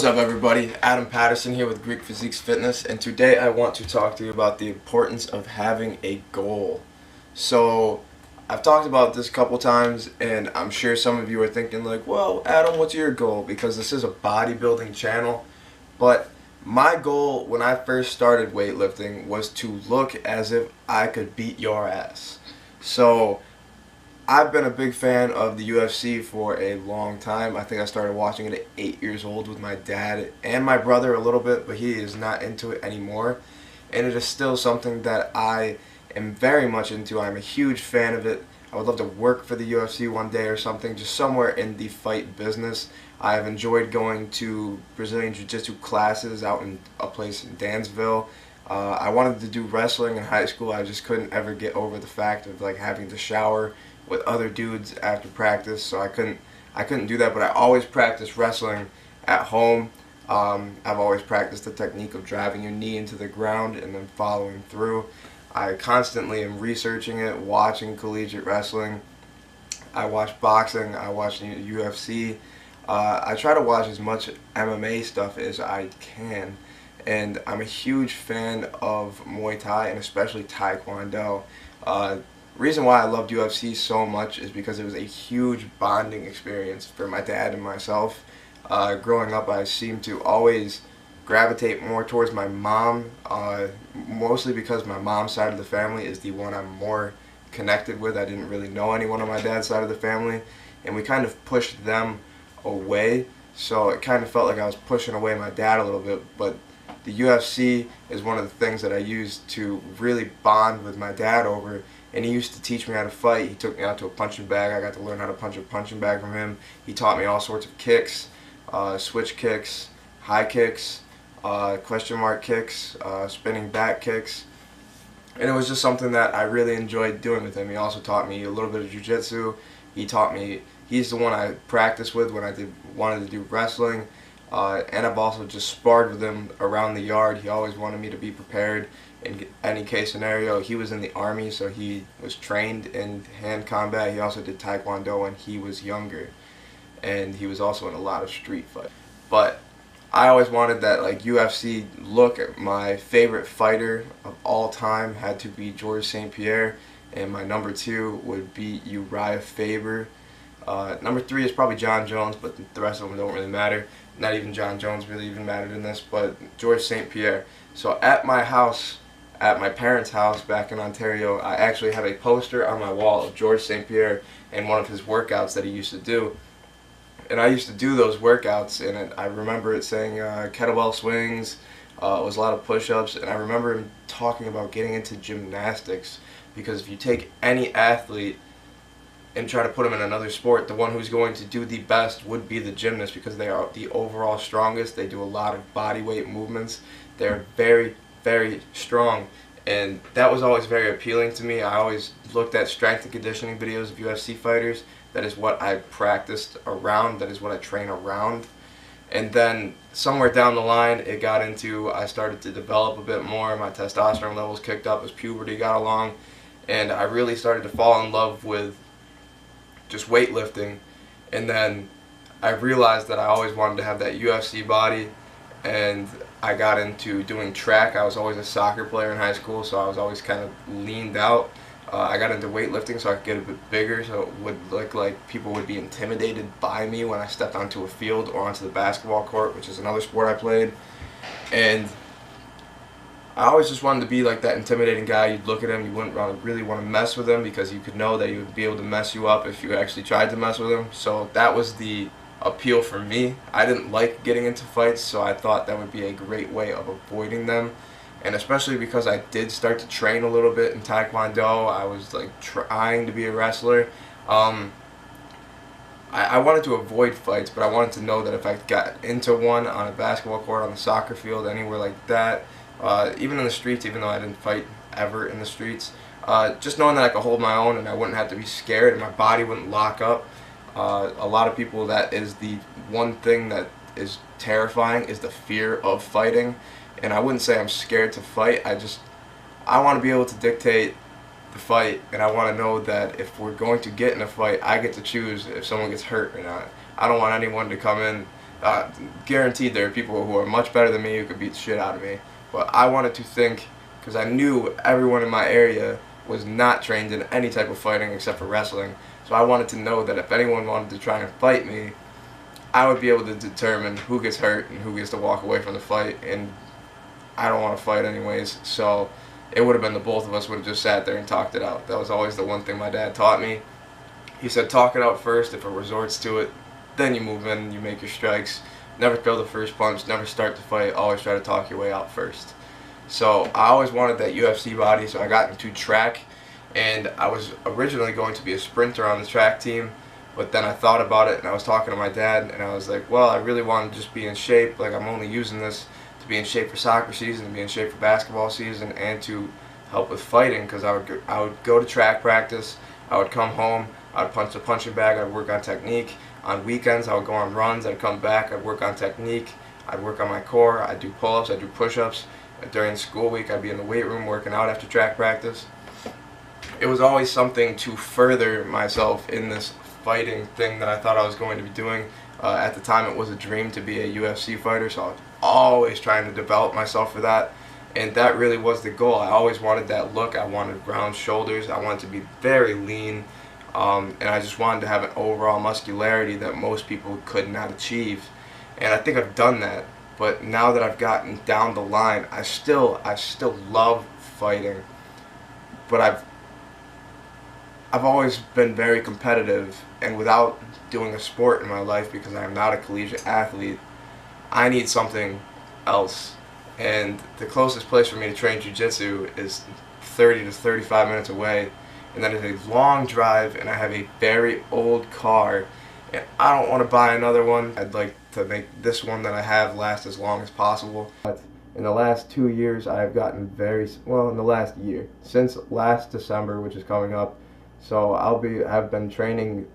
What's up, everybody? Adam Patterson here with Greek Physiques Fitness, and today I want to talk to you about the importance of having a goal. So I've talked about this a couple times, and I'm sure some of you are thinking like, well, Adam, what's your goal? Because this is a bodybuilding channel. But my goal when I first started weightlifting was to look as if I could beat your ass. So I've been a big fan of the UFC for a long time. I think I started watching it at 8 years old with my dad and my brother a little bit, but he is not into it anymore. And it is still something that I am very much into. I'm a huge fan of it. I would love to work for the UFC one day or something, just somewhere in the fight business. I have enjoyed going to Brazilian Jiu-Jitsu classes out in a place in Dansville. I wanted to do wrestling in high school. I just couldn't ever get over the fact of like having to shower with other dudes after practice, so I couldn't do that. But I always practiced wrestling at home. I've always practiced the technique of driving your knee into the ground and then following through. I constantly am researching it, watching collegiate wrestling. I watch boxing. I watch UFC. I try to watch as much MMA stuff as I can, and I'm a huge fan of Muay Thai and especially Taekwondo. Reason why I loved UFC so much is because it was a huge bonding experience for my dad and myself. Growing up, I seemed to always gravitate more towards my mom, mostly because my mom's side of the family is the one I'm more connected with. I didn't really know anyone on my dad's side of the family, and we kind of pushed them away, so it kind of felt like I was pushing away my dad a little bit. But the UFC is one of the things that I used to really bond with my dad over, and he used to teach me how to fight. He took me out to a punching bag. I got to learn how to punch a punching bag from him. He taught me all sorts of kicks, switch kicks, high kicks, question mark kicks, spinning back kicks, and it was just something that I really enjoyed doing with him. He also taught me a little bit of jiu-jitsu. He's the one I practiced with when I wanted to do wrestling. And I've also just sparred with him around the yard. He always wanted me to be prepared in any case scenario. He was in the Army, so he was trained in hand combat. He also did Taekwondo when he was younger, and he was also in a lot of street fights. But I always wanted that like UFC look. My favorite fighter of all time had to be Georges St. Pierre, and my number 2 would be Uriah Faber. Number 3 is probably John Jones, but the rest of them don't really matter. Not even John Jones really even mattered in this, but Georges St. Pierre. So at my house, at my parents' house back in Ontario, I actually have a poster on my wall of Georges St. Pierre and one of his workouts that he used to do. And I used to do those workouts, and I remember it saying kettlebell swings, it was a lot of push-ups, and I remember him talking about getting into gymnastics, because if you take any athlete and try to put them in another sport, the one who's going to do the best would be the gymnast, because they are the overall strongest. They do a lot of body weight movements. They're very, very strong, and that was always very appealing to me. I always looked at strength and conditioning videos of UFC fighters. That is what I practiced around. That is what I train around. And then somewhere down the line, it got into, I started to develop a bit more. My testosterone levels kicked up as puberty got along, and I really started to fall in love with just weightlifting. And then I realized that I always wanted to have that UFC body, and I got into doing track. I was always a soccer player in high school, so I was always kind of leaned out. I got into weightlifting so I could get a bit bigger, so it would look like people would be intimidated by me when I stepped onto a field or onto the basketball court, which is another sport I played. And I always just wanted to be like that intimidating guy. You'd look at him, you wouldn't really want to mess with him, because you could know that he would be able to mess you up if you actually tried to mess with him. So that was the appeal for me. I didn't like getting into fights, so I thought that would be a great way of avoiding them. And especially because I did start to train a little bit in Taekwondo, I was like trying to be a wrestler. I wanted to avoid fights, but I wanted to know that if I got into one on a basketball court, on the soccer field, anywhere like that, even in the streets, even though I didn't fight ever in the streets, just knowing that I could hold my own and I wouldn't have to be scared and my body wouldn't lock up. A lot of people, that is the one thing that is terrifying, is the fear of fighting. And I wouldn't say I'm scared to fight. I want to be able to dictate the fight, and I want to know that if we're going to get in a fight, I get to choose if someone gets hurt or not. I don't want anyone to come in Guaranteed there are people who are much better than me who could beat the shit out of me. But I wanted to think, because I knew everyone in my area was not trained in any type of fighting except for wrestling. So I wanted to know that if anyone wanted to try and fight me, I would be able to determine who gets hurt and who gets to walk away from the fight. And I don't want to fight anyways, so it would have been the both of us would have just sat there and talked it out. That was always the one thing my dad taught me. He said, talk it out first. If it resorts to it, then you move in, you make your strikes. Never throw the first punch, never start the fight, always try to talk your way out first. So I always wanted that UFC body, so I got into track, and I was originally going to be a sprinter on the track team, but then I thought about it, and I was talking to my dad, and I was like, well, I really want to just be in shape. Like, I'm only using this to be in shape for soccer season, to be in shape for basketball season, and to help with fighting, because I would go to track practice, I would come home, I would punch the punching bag, I'd work on technique. On weekends, I would go on runs, I'd come back, I'd work on technique, I'd work on my core, I'd do pull-ups, I'd do push-ups. During the school week, I'd be in the weight room working out after track practice. It was always something to further myself in this fighting thing that I thought I was going to be doing. At the time, it was a dream to be a UFC fighter, so I was always trying to develop myself for that. And that really was the goal. I always wanted that look. I wanted round shoulders. I wanted to be very lean. And I just wanted to have an overall muscularity that most people could not achieve. And I think I've done that. But now that I've gotten down the line, I still love fighting. But I've always been very competitive, and without doing a sport in my life, because I am not a collegiate athlete, I need something else. And the closest place for me to train jiu-jitsu is 30 to 35 minutes away, and that is a long drive, and I have a very old car, and I don't want to buy another one. I'd like to make this one that I have last as long as possible. But in the last 2 years, I've gotten in the last year, since last December, which is coming up. So I've been training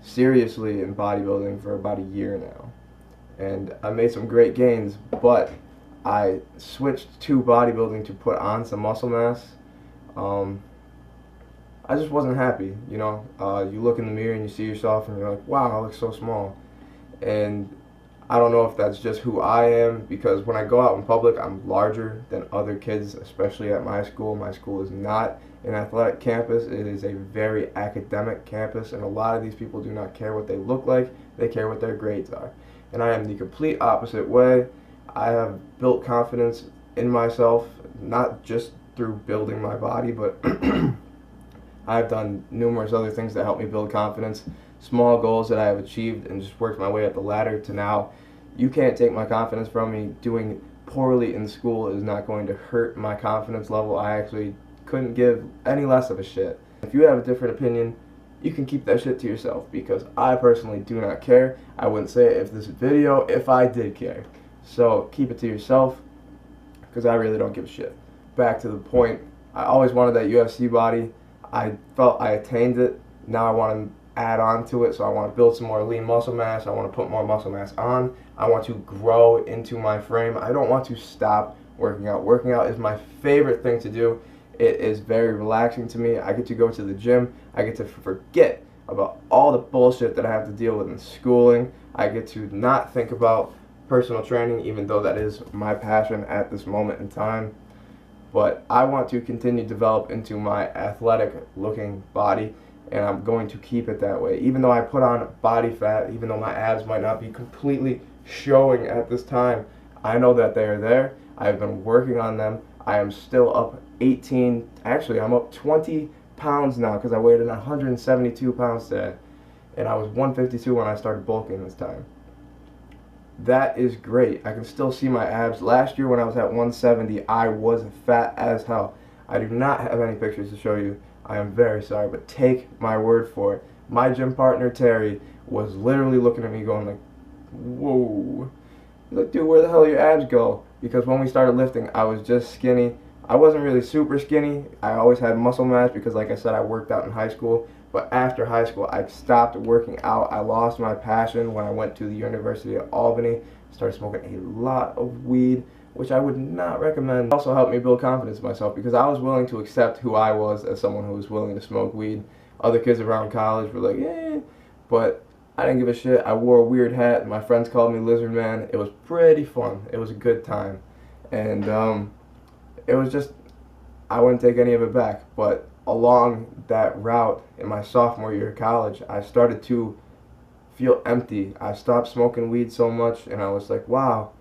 seriously in bodybuilding for about a year now, and I made some great gains, but I switched to bodybuilding to put on some muscle mass. I just wasn't happy, you know. You look in the mirror and you see yourself and you're like, wow, I look so small. And I don't know if that's just who I am, because when I go out in public, I'm larger than other kids, especially at my school. My school is not an athletic campus. It is a very academic campus, and a lot of these people do not care what they look like. They care what their grades are. And I am the complete opposite way. I have built confidence in myself, not just through building my body, but I've done numerous other things that help me build confidence. Small goals that I have achieved and just worked my way up the ladder to now. You can't take my confidence from me. Doing poorly in school is not going to hurt my confidence level. I actually couldn't give any less of a shit. If you have a different opinion, you can keep that shit to yourself, because I personally do not care. I wouldn't say it if I did care. So keep it to yourself, because I really don't give a shit. Back to the point, I always wanted that UFC body. I felt I attained it. Now I want to add on to it, so I want to build some more lean muscle mass. I want to put more muscle mass on. I want to grow into my frame. I don't want to stop working out. Working out is my favorite thing to do. It is very relaxing to me. I get to go to the gym. I get to forget about all the bullshit that I have to deal with in schooling. I get to not think about personal training, even though that is my passion at this moment in time. But I want to continue to develop into my athletic looking body, and I'm going to keep it that way. Even though I put on body fat, even though my abs might not be completely showing at this time, I know that they are there. I've been working on them. I am still up 18, actually I'm up 20 pounds now, because I weighed in 172 pounds today, and I was 152 when I started bulking this time. That is great. I can still see my abs. Last year when I was at 170, I was fat as hell. I do not have any pictures to show you. I am very sorry, but take my word for it. My gym partner, Terry, was literally looking at me going like, whoa. He's like, dude, where the hell your abs go? Because when we started lifting, I was just skinny. I wasn't really super skinny. I always had muscle mass because, like I said, I worked out in high school. But after high school, I stopped working out. I lost my passion when I went to the University of Albany. Started smoking a lot of weed, which I would not recommend. It also helped me build confidence in myself, because I was willing to accept who I was as someone who was willing to smoke weed. Other kids around college were like, eh. But I didn't give a shit. I wore a weird hat. My friends called me Lizard Man. It was pretty fun. It was a good time. And it was just, I wouldn't take any of it back. But along that route in my sophomore year of college, I started to feel empty. I stopped smoking weed so much, and I was like, wow,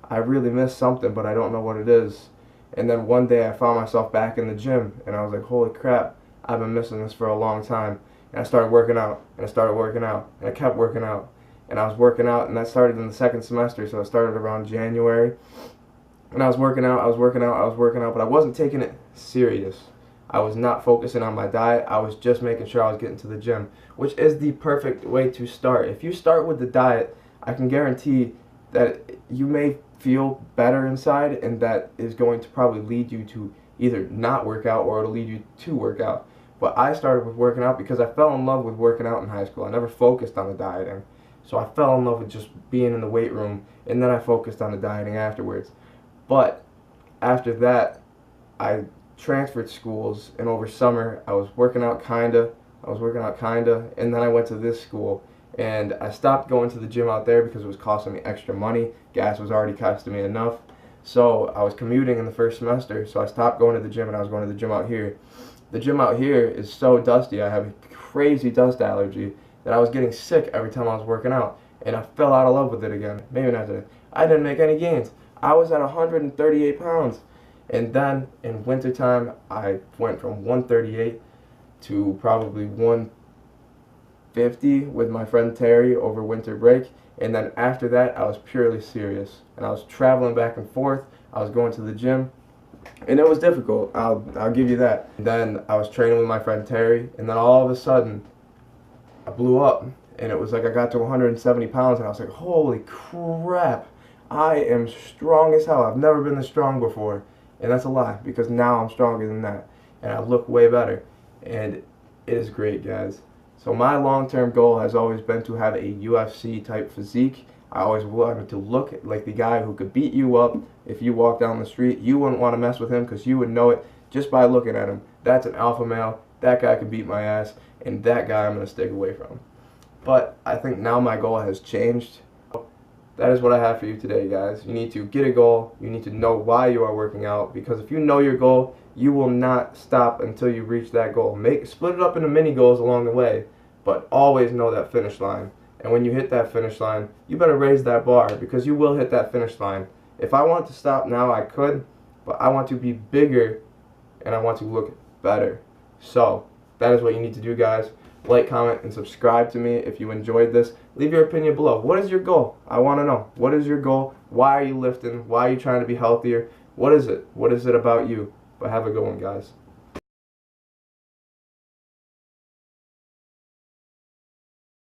I really missed something, but I don't know what it is. And then one day I found myself back in the gym, and I was like, holy crap, I've been missing this for a long time. And I started working out, and I started working out, and I kept working out. And I was working out, and that started in the second semester, so it started around January. And I was working out, I was working out, I was working out, but I wasn't taking it serious. I was not focusing on my diet. I was just making sure I was getting to the gym, which is the perfect way to start. If you start with the diet, I can guarantee that you may feel better inside, and that is going to probably lead you to either not work out or it'll lead you to work out. But I started with working out because I fell in love with working out in high school. I never focused on the dieting. So I fell in love with just being in the weight room, and then I focused on the dieting afterwards. But after that, I transferred schools, and over summer I was working out kinda, and then I went to this school, and I stopped going to the gym out there because it was costing me extra money. Gas was already costing me enough. So I was commuting in the first semester, so I stopped going to the gym, and I was going to the gym out here. The gym out here is so dusty. I have a crazy dust allergy that I was getting sick every time I was working out, and I fell out of love with it again. Maybe not today. I didn't make any gains. I was at 138 pounds. And then in wintertime, I went from 138 to probably 150 with my friend Terry over winter break. And then after that, I was purely serious. And I was traveling back and forth. I was going to the gym. And it was difficult, I'll give you that. And then I was training with my friend Terry. And then all of a sudden, I blew up. And it was like I got to 170 pounds. And I was like, holy crap. I am strong as hell. I've never been this strong before. And that's a lie, because now I'm stronger than that. And I look way better. And it is great, guys. So my long-term goal has always been to have a UFC type physique. I always wanted to look like the guy who could beat you up. If you walk down the street, you wouldn't want to mess with him because you would know it just by looking at him. That's an alpha male. That guy could beat my ass. And that guy I'm going to stick away from. But I think now my goal has changed. That is what I have for you today, guys. You need to get a goal. You need to know why you are working out, because if you know your goal, you will not stop until you reach that goal. Split it up into mini goals along the way, but always know that finish line. And when you hit that finish line, you better raise that bar, because you will hit that finish line. If I want to stop now, I could, but I want to be bigger and I want to look better. So that is what you need to do, guys. Like, comment, and subscribe to me if you enjoyed this. Leave your opinion below. What is your goal? I want to know. What is your goal? Why are you lifting? Why are you trying to be healthier? What is it? What is it about you? But have a good one, guys.